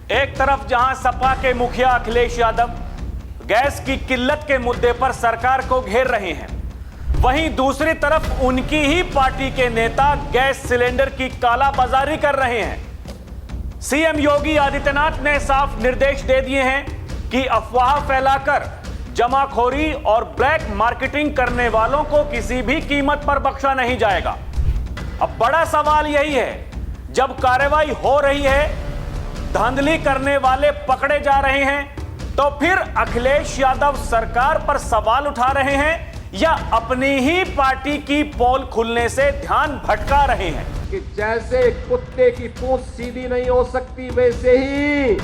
एक तरफ जहां सपा के मुखिया अखिलेश यादव गैस की किल्लत के मुद्दे पर सरकार को घेर रहे हैं, वहीं दूसरी तरफ उनकी ही पार्टी के नेता गैस सिलेंडर की कालाबाजारी कर रहे हैं। सीएम योगी आदित्यनाथ ने साफ निर्देश दे दिए हैं कि अफवाह फैलाकर जमाखोरी और ब्लैक मार्केटिंग करने वालों को किसी भी कीमत पर बख्शा नहीं जाएगा। अब बड़ा सवाल यही है, जब कार्रवाई हो रही है, धांधली करने वाले पकड़े जा रहे हैं, तो फिर अखिलेश यादव सरकार पर सवाल उठा रहे हैं या अपनी ही पार्टी की पोल खुलने से ध्यान भटका रहे हैं। कि जैसे कुत्ते की पूंछ सीधी नहीं हो सकती, वैसे ही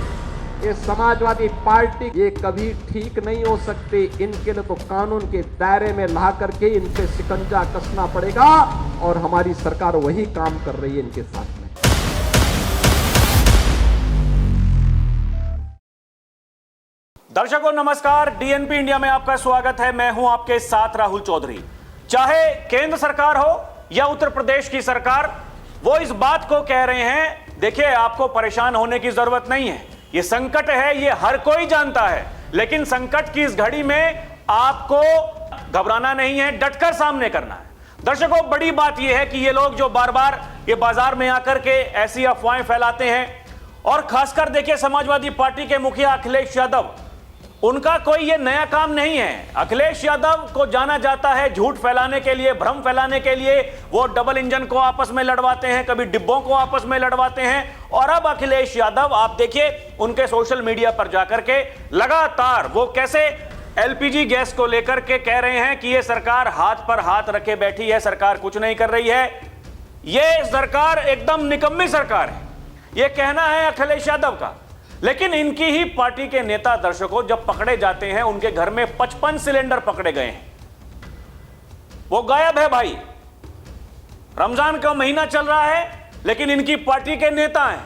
ये समाजवादी पार्टी ये कभी ठीक नहीं हो सकती। इनके लिए तो कानून के दायरे में ला करके इन पे शिकंजा कसना पड़ेगा और हमारी सरकार वही काम कर रही है इनके साथ में। दर्शकों नमस्कार, डीएनपी इंडिया में आपका स्वागत है। मैं हूं आपके साथ राहुल चौधरी। चाहे केंद्र सरकार हो या उत्तर प्रदेश की सरकार, वो इस बात को कह रहे हैं, देखिए आपको परेशान होने की जरूरत नहीं है, ये संकट है, ये हर कोई जानता है, लेकिन संकट की इस घड़ी में आपको घबराना नहीं है, डटकर सामने करना है। दर्शकों बड़ी बात यह है कि ये लोग जो बार बार ये बाजार में आकर के ऐसी अफवाहें फैलाते हैं, और खासकर देखिए समाजवादी पार्टी के मुखिया अखिलेश यादव, उनका कोई ये नया काम नहीं है। अखिलेश यादव को जाना जाता है झूठ फैलाने के लिए, भ्रम फैलाने के लिए। वो डबल इंजन को आपस में लड़वाते हैं, कभी डिब्बों को आपस में लड़वाते हैं, और अब अखिलेश यादव आप देखिए उनके सोशल मीडिया पर जाकर के लगातार वो कैसे एलपीजी गैस को लेकर के कह रहे हैं कि ये सरकार हाथ पर हाथ रखे बैठी है, सरकार कुछ नहीं कर रही है, ये सरकार एकदम निकम्मी सरकार है, ये कहना है अखिलेश यादव का। लेकिन इनकी ही पार्टी के नेता दर्शकों जब पकड़े जाते हैं, उनके घर में 55 सिलेंडर पकड़े गए हैं, वो गायब है भाई। रमजान का महीना चल रहा है, लेकिन इनकी पार्टी के नेता हैं,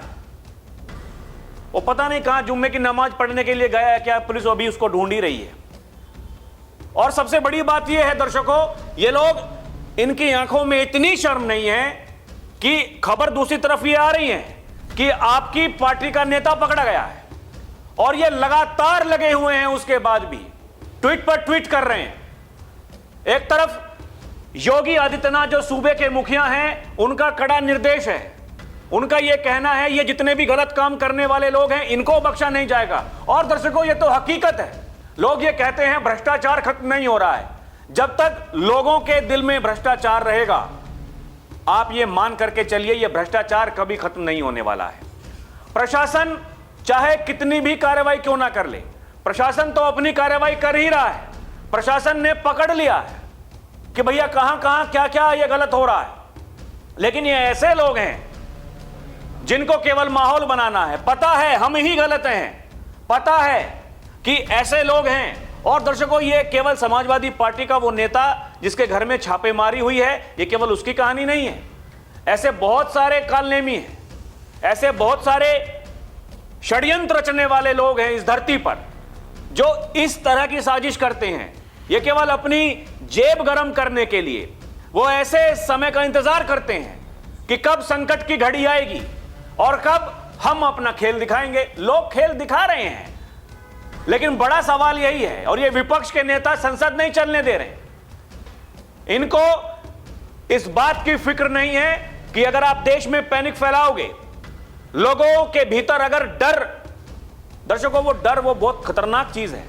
वो पता नहीं कहां जुम्मे की नमाज पढ़ने के लिए गया है क्या, पुलिस अभी उसको ढूंढ ही रही है। और सबसे बड़ी बात यह है दर्शकों, ये लोग, इनकी आंखों में इतनी शर्म नहीं है कि खबर दूसरी तरफ ये आ रही है कि आपकी पार्टी का नेता पकड़ा गया है, और ये लगातार लगे हुए हैं, उसके बाद भी ट्वीट पर ट्वीट कर रहे हैं। एक तरफ योगी आदित्यनाथ जो सूबे के मुखिया हैं, उनका कड़ा निर्देश है, उनका यह कहना है ये जितने भी गलत काम करने वाले लोग हैं इनको बख्शा नहीं जाएगा। और दर्शकों ये तो हकीकत है, लोग ये कहते हैं भ्रष्टाचार खत्म नहीं हो रहा है। जब तक लोगों के दिल में भ्रष्टाचार रहेगा, आप ये मान करके चलिए ये भ्रष्टाचार कभी खत्म नहीं होने वाला है। प्रशासन चाहे कितनी भी कार्रवाई क्यों ना कर ले, प्रशासन तो अपनी कार्रवाई कर ही रहा है। प्रशासन ने पकड़ लिया है कि भैया कहां कहां क्या क्या ये गलत हो रहा है, लेकिन ये ऐसे लोग हैं जिनको केवल माहौल बनाना है। पता है हम ही गलत हैं, पता है कि ऐसे लोग हैं। और दर्शकों ये केवल समाजवादी पार्टी का वो नेता जिसके घर में छापेमारी हुई है, ये केवल उसकी कहानी नहीं है। ऐसे बहुत सारे कालनेमी हैं, ऐसे बहुत सारे षड्यंत्र रचने वाले लोग हैं इस धरती पर, जो इस तरह की साजिश करते हैं। ये केवल अपनी जेब गरम करने के लिए वो ऐसे समय का इंतजार करते हैं कि कब संकट की घड़ी आएगी और कब हम अपना खेल दिखाएंगे। लोग खेल दिखा रहे हैं, लेकिन बड़ा सवाल यही है, और ये विपक्ष के नेता संसद नहीं चलने दे रहे। इनको इस बात की फिक्र नहीं है कि अगर आप देश में पैनिक फैलाओगे, लोगों के भीतर अगर डर, दर्शकों वो डर वो बहुत खतरनाक चीज है,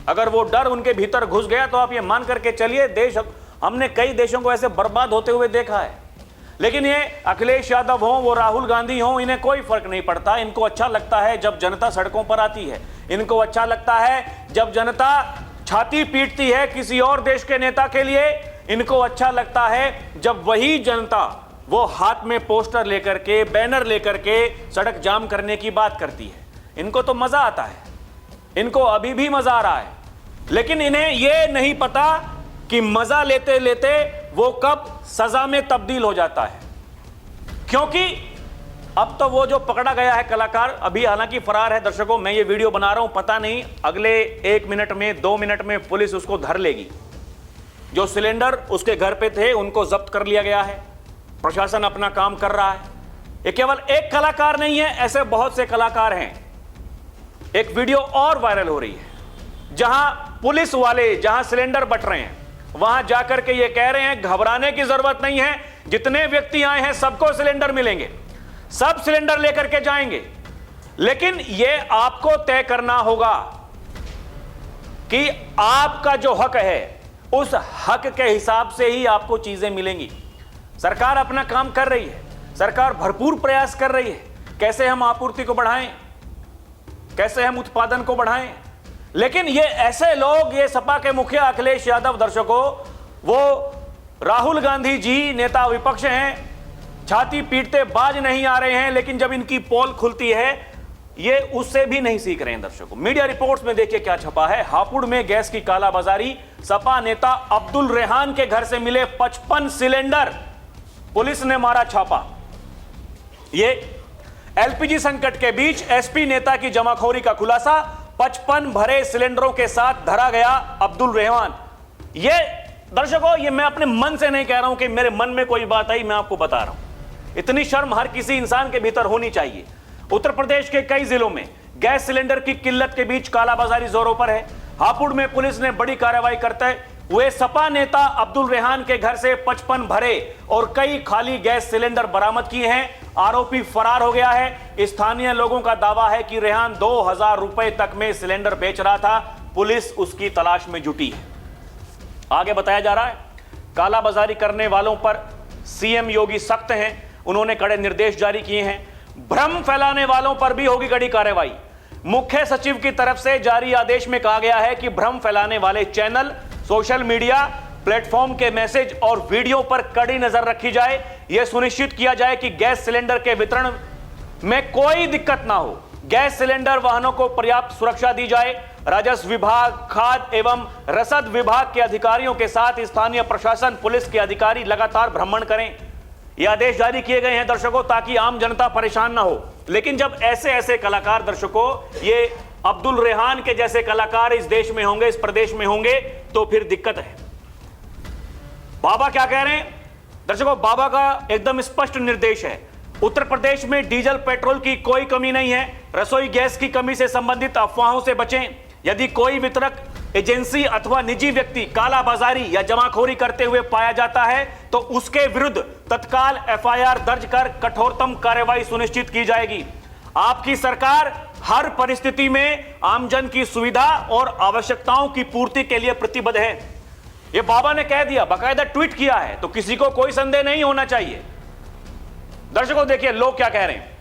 अगर वो डर उनके भीतर घुस गया तो आप ये मान करके चलिए देश, हमने कई देशों को ऐसे बर्बाद होते हुए देखा है। लेकिन ये अखिलेश यादव हो, वो राहुल गांधी हो, इन्हें कोई फर्क नहीं पड़ता। इनको अच्छा लगता है जब जनता सड़कों पर आती है, इनको अच्छा लगता है जब जनता छाती पीटती है किसी और देश के नेता के लिए, इनको अच्छा लगता है जब वही जनता वो हाथ में पोस्टर लेकर के, बैनर लेकर के सड़क जाम करने की बात करती है। इनको तो मजा आता है, इनको अभी भी मजा आ रहा है, लेकिन इन्हें यह नहीं पता कि मजा लेते लेते वो कब सजा में तब्दील हो जाता है। क्योंकि अब तो वो जो पकड़ा गया है कलाकार, अभी हालांकि फरार है। दर्शकों मैं ये वीडियो बना रहा हूं, पता नहीं अगले 1 मिनट में 2 मिनट में पुलिस उसको धर लेगी। जो सिलेंडर उसके घर पे थे उनको जब्त कर लिया गया है, प्रशासन अपना काम कर रहा है। ये केवल एक कलाकार नहीं है, ऐसे बहुत से कलाकार हैं एक वीडियो और वायरल हो रही है, जहां पुलिस वाले जहां सिलेंडर बंट रहे हैं वहां जाकर के ये कह रहे हैं घबराने की जरूरत नहीं है, जितने व्यक्ति आए हैं सबको सिलेंडर मिलेंगे, सब सिलेंडर लेकर के जाएंगे। लेकिन यह आपको तय करना होगा कि आपका जो हक है उस हक के हिसाब से ही आपको चीजें मिलेंगी। सरकार अपना काम कर रही है, सरकार भरपूर प्रयास कर रही है, कैसे हम आपूर्ति को बढ़ाएं, कैसे हम उत्पादन को बढ़ाएं। लेकिन ये ऐसे लोग, ये सपा के मुखिया अखिलेश यादव, दर्शकों, वो राहुल गांधी जी नेता विपक्ष हैं, छाती पीटते बाज नहीं आ रहे हैं, लेकिन जब इनकी पोल खुलती है ये उससे भी नहीं सीख रहे हैं। दर्शकों, मीडिया रिपोर्ट्स में देखिए क्या छपा है। हापुड़ में गैस की कालाबाजारी, सपा नेता अब्दुल रेहान के घर से मिले 55 सिलेंडर, पुलिस ने मारा छापा। ये एलपीजी संकट के बीच एसपी नेता की जमाखोरी का खुलासा, 55 भरे सिलेंडरों के साथ धरा गया अब्दुल रेहान। ये दर्शकों, ये मैं अपने मन से नहीं कह रहा हूं कि मेरे मन में कोई बात आई, मैं आपको बता रहा हूं। इतनी शर्म हर किसी इंसान के भीतर होनी चाहिए। उत्तर प्रदेश के कई जिलों में गैस सिलेंडर की किल्लत के बीच कालाबाजारी जोरों पर है। हापुड़ में पुलिस ने बड़ी कार्रवाई करते हुए सपा नेता अब्दुल रेहान के घर से 55 भरे और कई खाली गैस सिलेंडर बरामद किए हैं। आरोपी फरार हो गया है। स्थानीय लोगों का दावा है कि रेहान 2000 रुपए तक में सिलेंडर बेच रहा था। पुलिस उसकी तलाश में जुटी है। आगे बताया जा रहा है, कालाबाजारी करने वालों पर सीएम योगी सख्त हैं, उन्होंने कड़े निर्देश जारी किए हैं। भ्रम फैलाने वालों पर भी होगी कड़ी कार्रवाई। मुख्य सचिव की तरफ से जारी आदेश में कहा गया है कि भ्रम फैलाने वाले चैनल, सोशल मीडिया प्लेटफॉर्म के मैसेज और वीडियो पर कड़ी नजर रखी जाए। यह सुनिश्चित किया जाए कि गैस सिलेंडर के वितरण में कोई दिक्कत ना हो। गैस सिलेंडर वाहनों को पर्याप्त सुरक्षा दी जाए। राजस्व विभाग, खाद्य एवं रसद विभाग के अधिकारियों के साथ स्थानीय प्रशासन, पुलिस के अधिकारी लगातार भ्रमण करें। ये आदेश जारी किए गए हैं दर्शकों, ताकि आम जनता परेशान ना हो। लेकिन जब ऐसे ऐसे कलाकार, दर्शकों, ये अब्दुल रेहान के जैसे कलाकार इस देश में होंगे, इस प्रदेश में होंगे, तो फिर दिक्कत है। बाबा क्या कह रहे हैं दर्शकों? बाबा का एकदम स्पष्ट निर्देश है, उत्तर प्रदेश में डीजल पेट्रोल की कोई कमी नहीं है। रसोई गैस की कमी से संबंधित अफवाहों से बचें। यदि कोई वितरक एजेंसी अथवा निजी व्यक्ति कालाबाजारी या जमाखोरी करते हुए पाया जाता है तो उसके विरुद्ध तत्काल एफआईआर दर्ज कर कठोरतम कार्रवाई सुनिश्चित की जाएगी। आपकी सरकार हर परिस्थिति में आमजन की सुविधा और आवश्यकताओं की पूर्ति के लिए प्रतिबद्ध है। यह बाबा ने कह दिया, बाकायदा ट्वीट किया है, तो किसी को कोई संदेह नहीं होना चाहिए। दर्शकों, देखिए लोग क्या कह रहे हैं।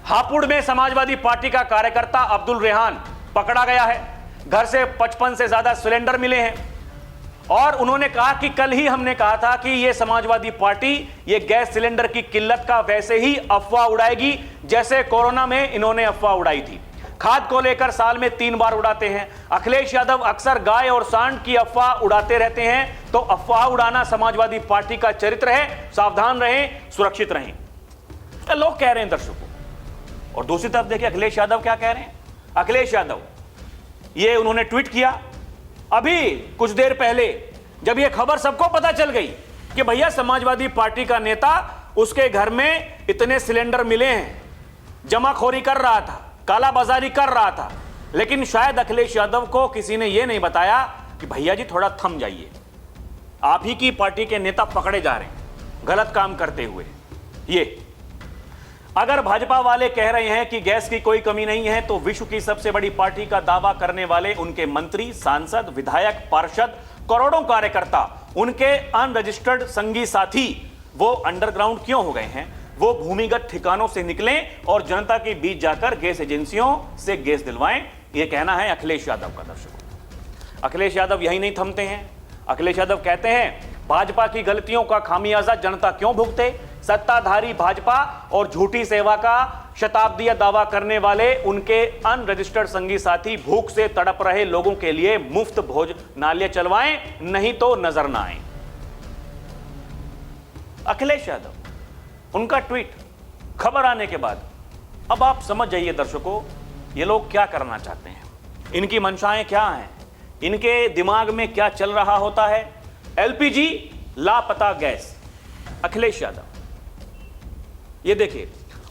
हापुड़ में समाजवादी पार्टी का कार्यकर्ता अब्दुल रेहान पकड़ा गया है। घर से 55 से ज्यादा सिलेंडर मिले हैं और उन्होंने कहा कि कल ही हमने कहा था कि यह समाजवादी पार्टी ये गैस सिलेंडर की किल्लत का वैसे ही अफवाह उड़ाएगी जैसे कोरोना में इन्होंने अफवाह उड़ाई थी। खाद को लेकर साल में 3 बार उड़ाते हैं। अखिलेश यादव अक्सर गाय और सांड की अफवाह उड़ाते रहते हैं, तो अफवाह उड़ाना समाजवादी पार्टी का चरित्र है। सावधान रहें, सुरक्षित रहें, लोग कह रहे हैं दर्शकों। और दूसरी तरफ देखिए अखिलेश यादव क्या कह रहे हैं। अखिलेश यादव ये उन्होंने ट्वीट किया अभी कुछ देर पहले, जब ये खबर सबको पता चल गई कि भैया समाजवादी पार्टी का नेता, उसके घर में इतने सिलेंडर मिले हैं, जमाखोरी कर रहा था, कालाबाजारी कर रहा था। लेकिन शायद अखिलेश यादव को किसी ने यह नहीं बताया कि भैया जी थोड़ा थम जाइए, आप ही की पार्टी के नेता पकड़े जा रहे हैं गलत काम करते हुए। ये अगर भाजपा वाले कह रहे हैं कि गैस की कोई कमी नहीं है, तो विश्व की सबसे बड़ी पार्टी का दावा करने वाले उनके मंत्री, सांसद, विधायक, पार्षद, करोड़ों कार्यकर्ता, उनके अनरजिस्टर्ड संगी साथी वो अंडरग्राउंड क्यों हो गए हैं? वो भूमिगत ठिकानों से निकलें और जनता के बीच जाकर गैस एजेंसियों से गैस दिलवाएं। यह कहना है अखिलेश यादव का। दर्शकों, अखिलेश यादव यही नहीं थमते हैं। अखिलेश यादव कहते हैं भाजपा की गलतियों का खामियाजा जनता क्यों भुगते? सत्ताधारी भाजपा और झूठी सेवा का शताब्दीय दावा करने वाले उनके अनरजिस्टर्ड संगी साथी भूख से तड़प रहे लोगों के लिए मुफ्त भोजनालय चलवाएं, नहीं तो नजर ना आए। अखिलेश यादव, उनका ट्वीट खबर आने के बाद अब आप समझ जाइए दर्शकों, ये लोग क्या करना चाहते हैं, इनकी मंशाएं क्या हैं, इनके दिमाग में क्या चल रहा होता है। एलपीजी लापता गैस, अखिलेश यादव। ये देखिए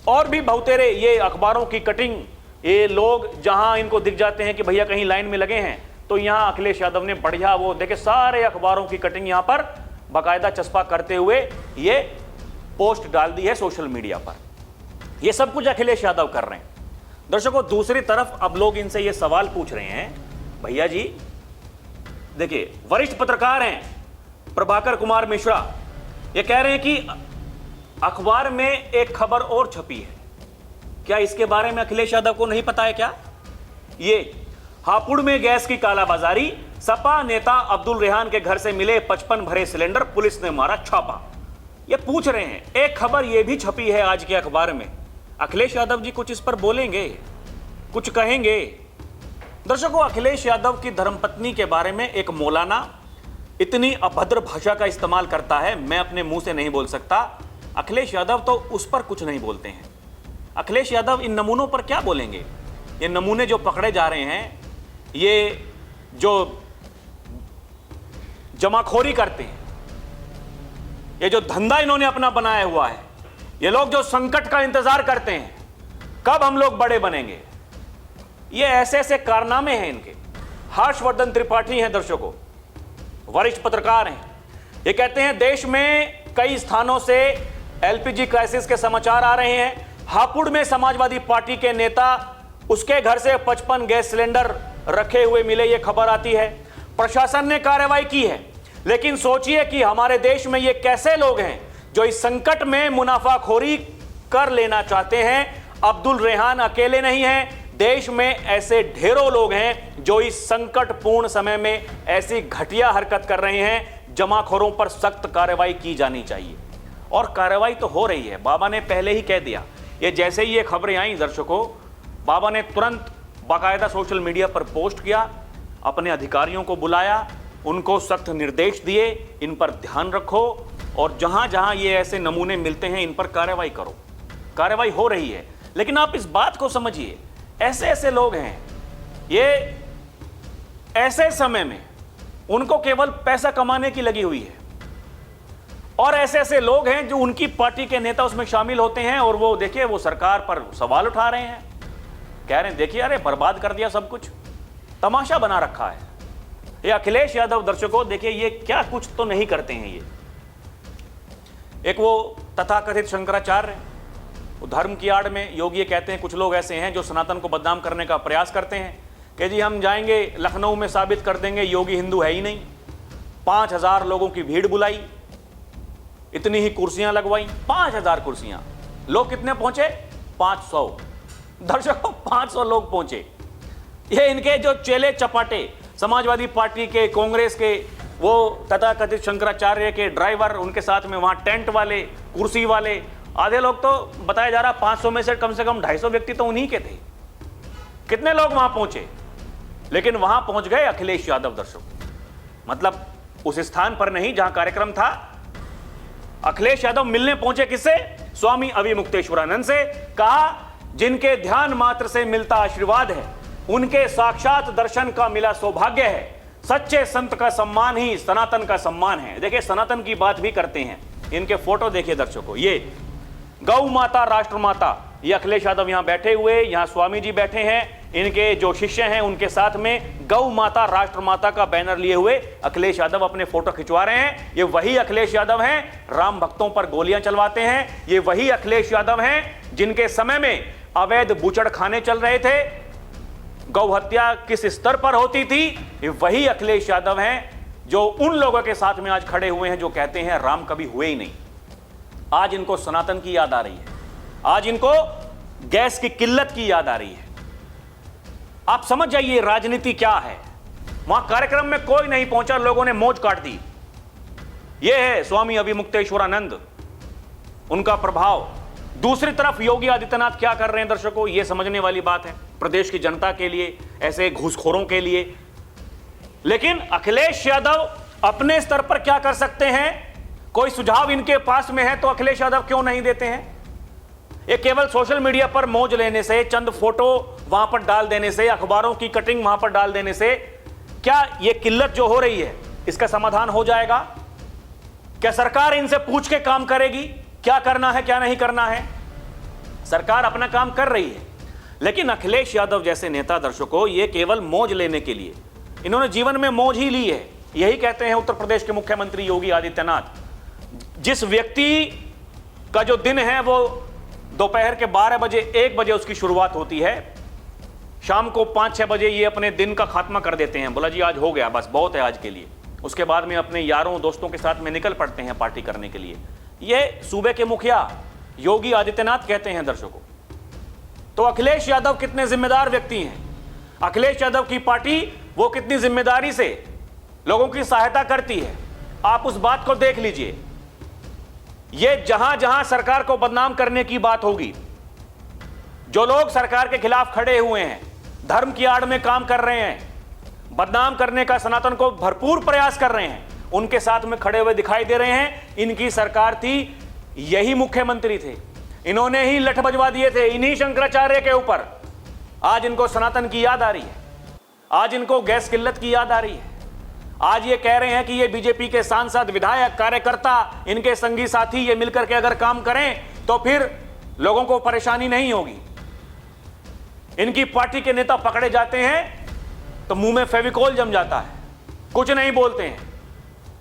और भी बहुतेरे ये अखबारों की कटिंग ये लोग जहां इनको दिख जाते हैं कि भैया कहीं लाइन में लगे हैं, तो यहां अखिलेश यादव ने बढ़िया वो देखे सारे अखबारों की कटिंग यहां पर बाकायदा चस्पा करते हुए ये पोस्ट डाल दी है सोशल मीडिया पर। ये सब कुछ अखिलेश यादव कर रहे हैं। दर्शकों, दूसरी तरफ अब लोग इनसे ये सवाल पूछ रहे हैं, भैया जी देखिए वरिष्ठ पत्रकार हैं प्रभाकर कुमार मिश्रा, ये कह रहे हैं कि अखबार में एक खबर और छपी है, क्या इसके बारे में अखिलेश यादव को नहीं पता है क्या? ये हापुड़ में गैस की कालाबाजारी, सपा नेता अब्दुल रेहान के घर से मिले 55 भरे सिलेंडर, पुलिस ने मारा छापा। ये पूछ रहे हैं, एक खबर ये भी छपी है आज के अखबार में, अखिलेश यादव जी कुछ इस पर बोलेंगे, कुछ कहेंगे? दर्शकों, अखिलेश यादव की धर्मपत्नी के बारे में एक मौलाना इतनी अभद्र भाषा का इस्तेमाल करता है, मैं अपने मुंह से नहीं बोल सकता। अखिलेश यादव तो उस पर कुछ नहीं बोलते हैं। अखिलेश यादव इन नमूनों पर क्या बोलेंगे? ये नमूने जो पकड़े जा रहे हैं, ये जो जमाखोरी करते हैं, ये जो धंधा इन्होंने अपना बनाया हुआ है, ये लोग जो संकट का इंतजार करते हैं कब हम लोग बड़े बनेंगे, ये ऐसे ऐसे कारनामे हैं इनके। हर्षवर्धन त्रिपाठी हैं दर्शकों, वरिष्ठ पत्रकार हैं, ये कहते हैं देश में कई स्थानों से एलपीजी क्राइसिस के समाचार आ रहे हैं। हापुड़ में समाजवादी पार्टी के नेता, उसके घर से 55 गैस सिलेंडर रखे हुए मिले, ये खबर आती है। प्रशासन ने कार्रवाई की है, लेकिन सोचिए कि हमारे देश में ये कैसे लोग हैं जो इस संकट में मुनाफाखोरी कर लेना चाहते हैं। अब्दुल रेहान अकेले नहीं हैं, देश में ऐसे ढेरों लोग हैं जो इस संकटपूर्ण समय में ऐसी घटिया हरकत कर रहे हैं। जमाखोरों पर सख्त कार्रवाई की जानी चाहिए, और कार्रवाई तो हो रही है। बाबा ने पहले ही कह दिया, ये जैसे ही ये खबरें आई दर्शकों, बाबा ने तुरंत बाकायदा सोशल मीडिया पर पोस्ट किया, अपने अधिकारियों को बुलाया, उनको सख्त निर्देश दिए, इन पर ध्यान रखो और जहां जहां ये ऐसे नमूने मिलते हैं इन पर कार्रवाई करो। कार्रवाई हो रही है, लेकिन आप इस बात को समझिए, ऐसे ऐसे लोग हैं, ये ऐसे समय में उनको केवल पैसा कमाने की लगी हुई है, और ऐसे ऐसे लोग हैं जो उनकी पार्टी के नेता उसमें शामिल होते हैं, और वो देखिए वो सरकार पर सवाल उठा रहे हैं, कह रहे हैं देखिए अरे बर्बाद कर दिया सब कुछ, तमाशा बना रखा है। ये अखिलेश यादव दर्शकों देखिए ये क्या कुछ तो नहीं करते हैं। ये एक वो तथाकथित शंकराचार्य, धर्म की आड़ में योगी ये कहते हैं कुछ लोग ऐसे हैं जो सनातन को बदनाम करने का प्रयास करते हैं कि जी हम जाएंगे लखनऊ में साबित कर देंगे योगी हिंदू है ही नहीं। 5000 लोगों की भीड़ बुलाई, इतनी ही कुर्सियां लगवाई, 5000 कुर्सियां। लोग कितने पहुंचे? 500। दर्शकों 500 लोग पहुंचे। ये इनके जो चेले चपाटे समाजवादी पार्टी के, कांग्रेस के, वो तथाकथित शंकराचार्य के ड्राइवर, उनके साथ में वहां टेंट वाले, कुर्सी वाले, आधे लोग तो बताया जा रहा 500 में से कम 250 व्यक्ति तो उन्हीं के थे। कितने लोग वहां पहुंचे? लेकिन वहां पहुंच गए अखिलेश यादव दर्शक, मतलब उस स्थान पर नहीं जहां कार्यक्रम था। अखिलेश यादव मिलने पहुंचे किससे? स्वामी अविमुक्तेश्वरानंद से। कहा जिनके ध्यान मात्र से मिलता आशीर्वाद है, उनके साक्षात दर्शन का मिला सौभाग्य है। सच्चे संत का सम्मान ही सनातन का सम्मान है। देखिए सनातन की बात भी करते हैं, इनके फोटो देखिए दर्शकों, ये गौ माता राष्ट्र माता, ये अखिलेश यादव यहां बैठे हुए, यहां स्वामी जी बैठे हैं, इनके जो शिष्य हैं उनके साथ में गौ माता राष्ट्र माता का बैनर लिए हुए अखिलेश यादव अपने फोटो खिंचवा रहे हैं। ये वही अखिलेश यादव हैं राम भक्तों पर गोलियां चलवाते हैं। ये वही अखिलेश यादव हैं जिनके समय में अवैध बूचड़ खाने चल रहे थे, गौ हत्या किस स्तर पर होती थी। ये वही अखिलेश यादव हैं जो उन लोगों के साथ में आज खड़े हुए हैं जो कहते हैं राम कभी हुए ही नहीं। आज इनको सनातन की याद आ रही है, आज इनको गैस की किल्लत की याद आ रही है। आप समझ जाइए राजनीति क्या है। वहां कार्यक्रम में कोई नहीं पहुंचा, लोगों ने मौज काट दी। यह है स्वामी अविमुक्तेश्वरानंद, उनका प्रभाव। दूसरी तरफ योगी आदित्यनाथ क्या कर रहे हैं दर्शकों, यह समझने वाली बात है प्रदेश की जनता के लिए, ऐसे घूसखोरों के लिए। लेकिन अखिलेश यादव अपने स्तर पर क्या कर सकते हैं? कोई सुझाव इनके पास में है तो अखिलेश यादव क्यों नहीं देते हैं? ये केवल सोशल मीडिया पर मौज लेने से, चंद फोटो वहां पर डाल देने से, अखबारों की कटिंग वहां पर डाल देने से क्या ये किल्लत जो हो रही है इसका समाधान हो जाएगा? क्या सरकार इनसे पूछ के काम करेगी क्या करना है क्या नहीं करना है? सरकार अपना काम कर रही है, लेकिन अखिलेश यादव जैसे नेता, दर्शकों, ये केवल मौज लेने के लिए, इन्होंने जीवन में मौज ही ली है। यही कहते हैं उत्तर प्रदेश के मुख्यमंत्री योगी आदित्यनाथ। जिस व्यक्ति का जो दिन है वो दोपहर के 12 बजे 1 बजे उसकी शुरुआत होती है, शाम को 5-6 बजे ये अपने दिन का खात्मा कर देते हैं। बोला जी आज हो गया, बस बहुत है आज के लिए। उसके बाद में अपने यारों दोस्तों के साथ में निकल पड़ते हैं पार्टी करने के लिए। ये सूबे के मुखिया योगी आदित्यनाथ कहते हैं, दर्शकों। तो अखिलेश यादव कितने जिम्मेदार व्यक्ति हैं, अखिलेश यादव की पार्टी वो कितनी जिम्मेदारी से लोगों की सहायता करती है, आप उस बात को देख लीजिए। ये जहां जहां सरकार को बदनाम करने की बात होगी, जो लोग सरकार के खिलाफ खड़े हुए हैं, धर्म की आड़ में काम कर रहे हैं, बदनाम करने का सनातन को भरपूर प्रयास कर रहे हैं, उनके साथ में खड़े हुए दिखाई दे रहे हैं। इनकी सरकार थी, यही मुख्यमंत्री थे, इन्होंने ही लठ बजवा दिए थे इन्हीं शंकराचार्य के ऊपर। आज इनको सनातन की याद आ रही है, आज इनको गैस किल्लत की याद आ रही है। आज ये कह रहे हैं कि ये बीजेपी के सांसद, विधायक, कार्यकर्ता, इनके संगी साथी ये मिलकर के अगर काम करें तो फिर लोगों को परेशानी नहीं होगी। इनकी पार्टी के नेता पकड़े जाते हैं तो मुंह में फेविकोल जम जाता है, कुछ नहीं बोलते हैं।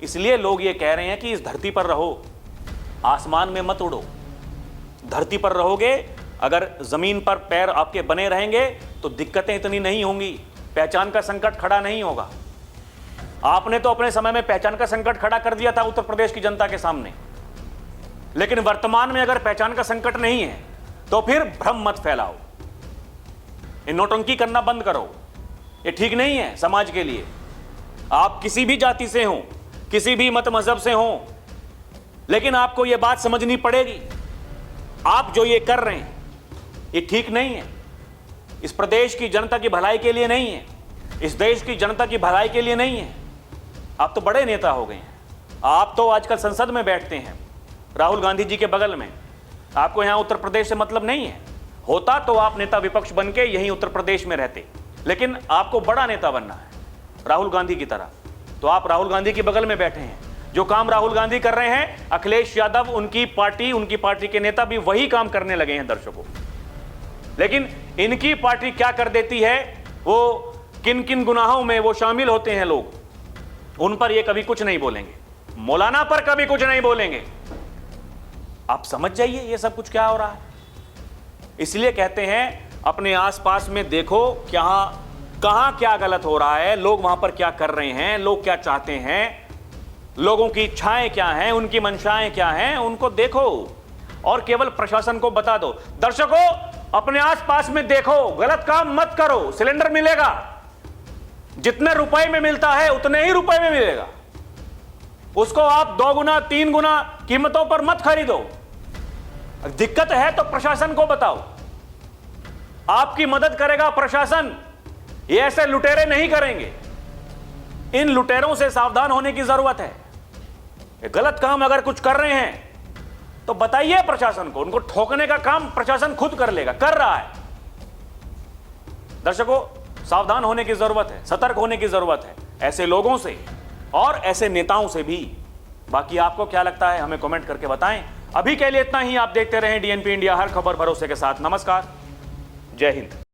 इसलिए लोग ये कह रहे हैं कि इस धरती पर रहो, आसमान में मत उड़ो। धरती पर रहोगे, अगर जमीन पर पैर आपके बने रहेंगे तो दिक्कतें इतनी नहीं होंगी, पहचान का संकट खड़ा नहीं होगा। आपने तो अपने समय में पहचान का संकट खड़ा कर दिया था उत्तर प्रदेश की जनता के सामने, लेकिन वर्तमान में अगर पहचान का संकट नहीं है तो फिर भ्रम मत फैलाओ, ये नौटंकी करना बंद करो। ये ठीक नहीं है समाज के लिए। आप किसी भी जाति से हो, किसी भी मत मजहब से हो, लेकिन आपको यह बात समझनी पड़ेगी, आप जो ये कर रहे हैं ये ठीक नहीं है। इस प्रदेश की जनता की भलाई के लिए नहीं है, इस देश की जनता की भलाई के लिए नहीं है। आप तो बड़े नेता हो गए हैं, आप तो आजकल संसद में बैठते हैं राहुल गांधी जी के बगल में। आपको यहां उत्तर प्रदेश से मतलब नहीं है, होता तो आप नेता विपक्ष बन के यहीं उत्तर प्रदेश में रहते, लेकिन आपको बड़ा नेता बनना है राहुल गांधी की तरह। तो आप राहुल गांधी के बगल में बैठे हैं, जो काम राहुल गांधी कर रहे हैं अखिलेश यादव, उनकी पार्टी के नेता भी वही काम करने लगे हैं, दर्शकों। लेकिन इनकी पार्टी क्या कर देती है, वो किन किन गुनाहों में वो शामिल होते हैं लोग, उन पर ये कभी कुछ नहीं बोलेंगे, मौलाना पर कभी कुछ नहीं बोलेंगे। आप समझ जाइए ये सब कुछ क्या हो रहा है। इसलिए कहते हैं अपने आसपास में देखो कहां क्या गलत हो रहा है, लोग वहां पर क्या कर रहे हैं, लोग क्या चाहते हैं, लोगों की इच्छाएं क्या हैं, उनकी मंशाएं क्या हैं, उनको देखो और केवल प्रशासन को बता दो। दर्शकों, अपने आसपास में देखो, गलत काम मत करो। सिलेंडर मिलेगा, जितने रुपए में मिलता है उतने ही रुपए में मिलेगा, उसको आप 2 गुना 3 गुना कीमतों पर मत खरीदो। दिक्कत है तो प्रशासन को बताओ, आपकी मदद करेगा प्रशासन, ये ऐसे लुटेरे नहीं करेंगे। इन लुटेरों से सावधान होने की जरूरत है। ये गलत काम अगर कुछ कर रहे हैं तो बताइए प्रशासन को, उनको ठोकने का काम प्रशासन खुद कर लेगा, कर रहा है। दर्शकों, सावधान होने की जरूरत है, सतर्क होने की जरूरत है ऐसे लोगों से और ऐसे नेताओं से भी। बाकी आपको क्या लगता है हमें कमेंट करके बताएं। अभी के लिए इतना ही। आप देखते रहें डीएनपी इंडिया, हर खबर भरोसे के साथ। नमस्कार, जय हिंद।